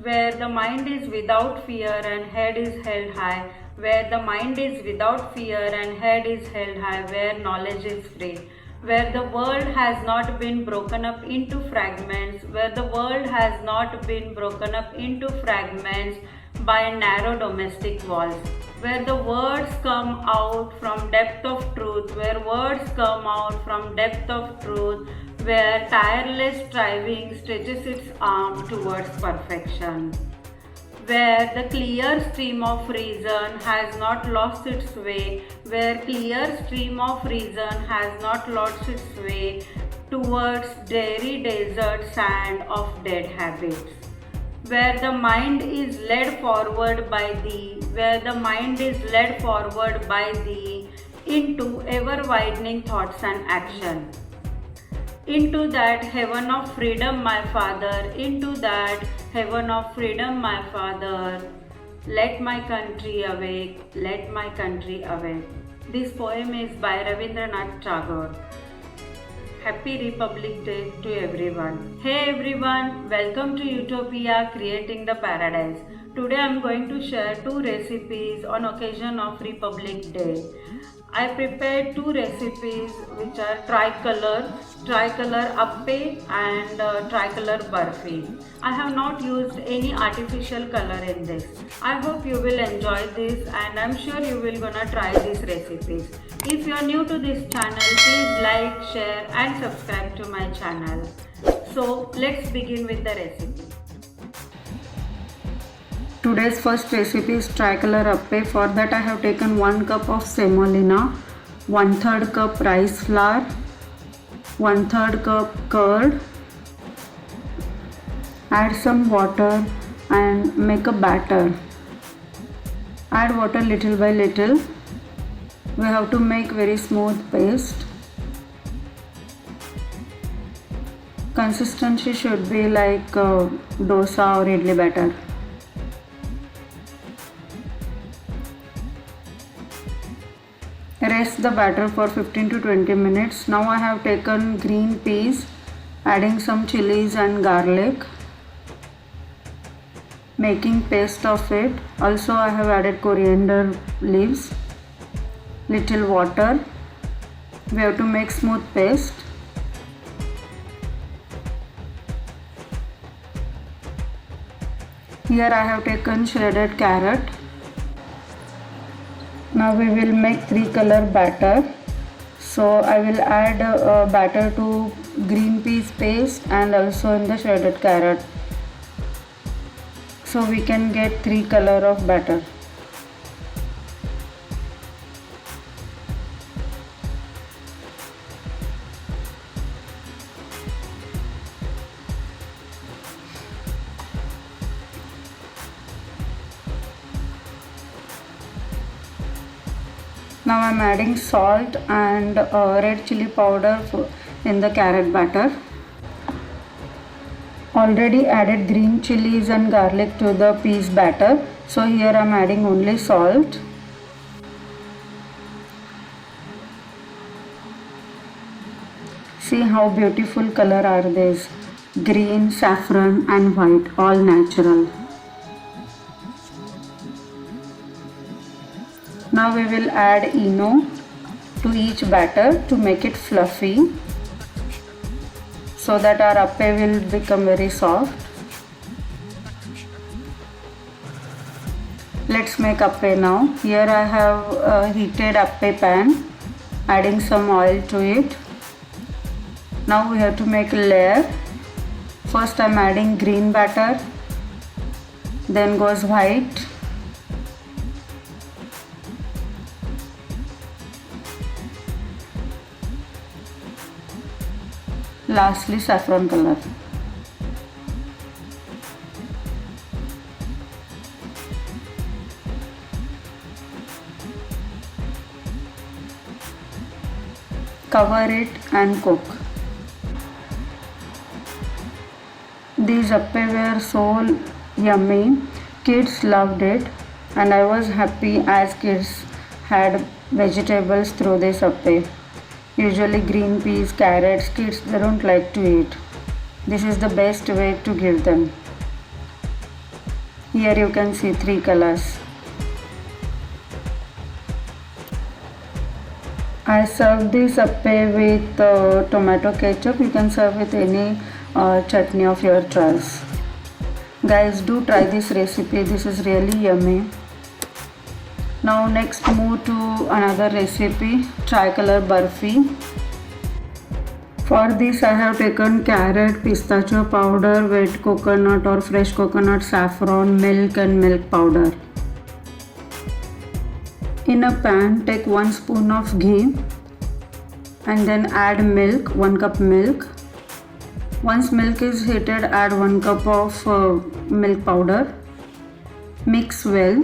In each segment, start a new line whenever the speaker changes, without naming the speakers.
where the mind is without fear and head is held high, where the mind is without fear and head is held high, where knowledge is free, where the world has not been broken up into fragments, where the world has not been broken up into fragments by narrow domestic walls, where the words come out from depth of truth, where words come out from depth of truth, where tireless striving stretches its arm towards perfection, where the clear stream of reason has not lost its way, where clear stream of reason has not lost its way towards dreary desert sand of dead habits, where the mind is led forward by thee, where the mind is led forward by thee into ever widening thoughts and action. Into that heaven of freedom, my Father, into that heaven of freedom, my Father. Let my country awake, let my country awake. This poem is by Rabindranath Tagore. Happy Republic Day to everyone. Hey everyone, welcome to Utopia Creating the Paradise. Today I am going to share 2 recipes on occasion of Republic Day. I prepared 2 recipes which are tricolor appe and tricolor barfi. I have not used any artificial color in this. I hope you will enjoy this and I'm sure you will gonna try these recipes. If you are new to this channel, please like, share and subscribe to my channel. So let's begin with the recipe. Today's first recipe is tricolor appe. For that I have taken 1 cup of semolina, 1/3 cup rice flour, 1/3 cup curd. Add some water and make a batter. Add water little by little. We have to make very smooth paste. Consistency should be like dosa or idli batter. Rest the batter for 15 to 20 minutes. Now I have taken green peas, adding some chilies and garlic, making paste of it. Also I have added coriander leaves, little water. We have to make smooth paste. Here I have taken shredded carrot. Now we will make 3 color batter. So I will add batter to green peas paste and also in the shredded carrot. So we can get 3 color of batter. Now I am adding salt and red chili powder in the carrot batter. Already added green chilies and garlic to the peas batter. So here I am adding only salt. See how beautiful color are these. Green, saffron and white, all natural. Now we will add ENO to each batter to make it fluffy so that our appe will become very soft. Let's make appe now. Here I have a heated appe pan, adding some oil to it. Now we have to make a layer. First I am adding green batter, then goes white, lastly saffron color. Cover it and cook. These appe were so yummy. Kids loved it and I was happy as kids had vegetables through this appe. Usually green peas, carrots, kids they don't like to eat. This is the best way to give them. Here you can see 3 colors. I served this appe with tomato ketchup. You can serve with any chutney of your choice. Guys, do try this recipe. This is really yummy. Now next move to another recipe, tricolor burfi. For this I have taken carrot, pistachio powder, wet coconut or fresh coconut, saffron, milk and milk powder. In a pan, take 1 spoon of ghee and then add milk, 1 cup milk. Once milk is heated, add 1 cup of milk powder. Mix well.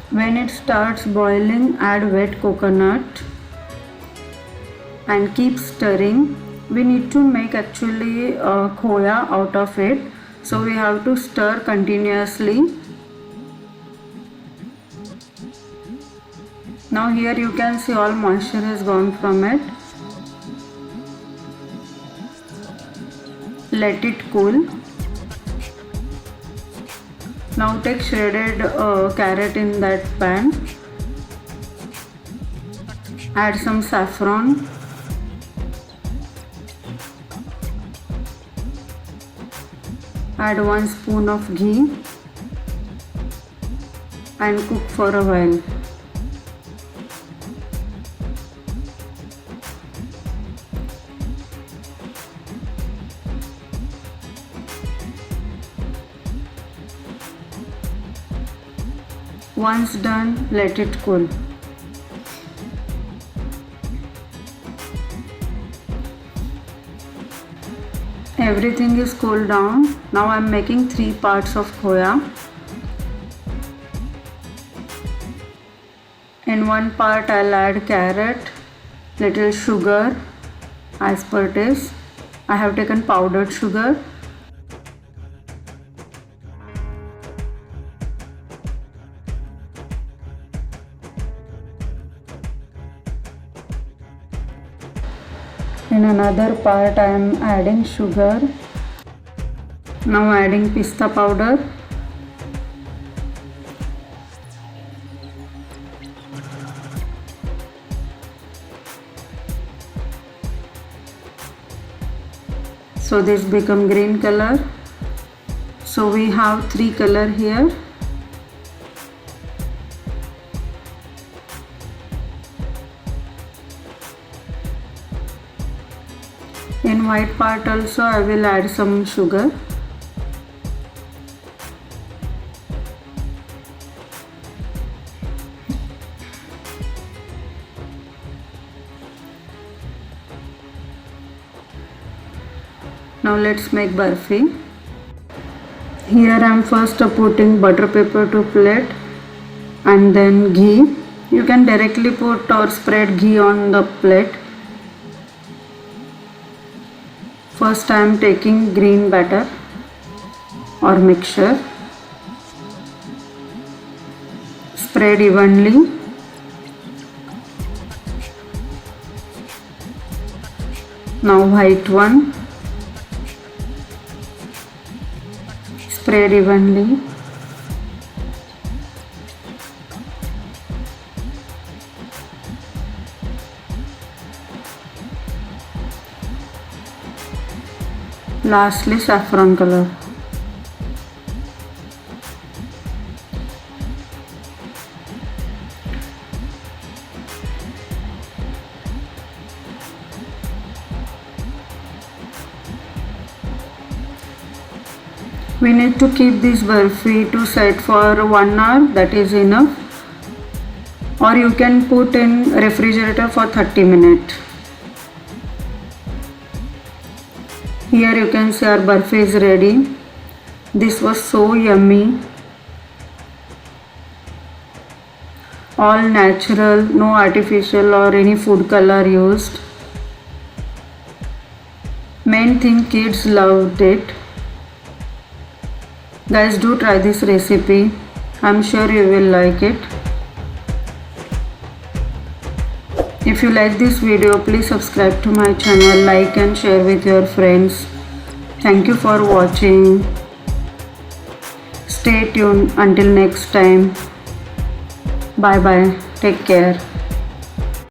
When it starts boiling, add wet coconut and keep stirring. We need to make actually khoya out of it, so we have to stir continuously. Now here you can see all moisture is gone from it. Let it cool. Now take shredded carrot in that pan. Add some saffron. Add 1 spoon of ghee and cook for a while. Once done, let it cool. Everything is cooled down. Now I am making 3 parts of khoya. In one part I'll add carrot, little sugar as per taste. I have taken powdered sugar. In another part I am adding sugar. Now adding pista powder. So this become green color. So we have 3 color here. In white part also I will add some sugar. Now let's make burfi. Here I am first putting butter paper to plate and then ghee. You can directly put or spread ghee on the plate. First I am taking green batter or mixture. Spread evenly. Now white one. Spread evenly. Lastly, saffron color. We need to keep this burfi to set for 1 hour, that is enough, or you can put in refrigerator for 30 minutes. Here you can see our burfi is ready. This was so yummy. All natural, no artificial or any food color used. Main thing, kids loved it. Guys, do try this recipe. I'm sure you will like it. If you like this video, please subscribe to my channel, like and share with your friends. Thank you for watching. Stay tuned until next time. Bye bye. Take care.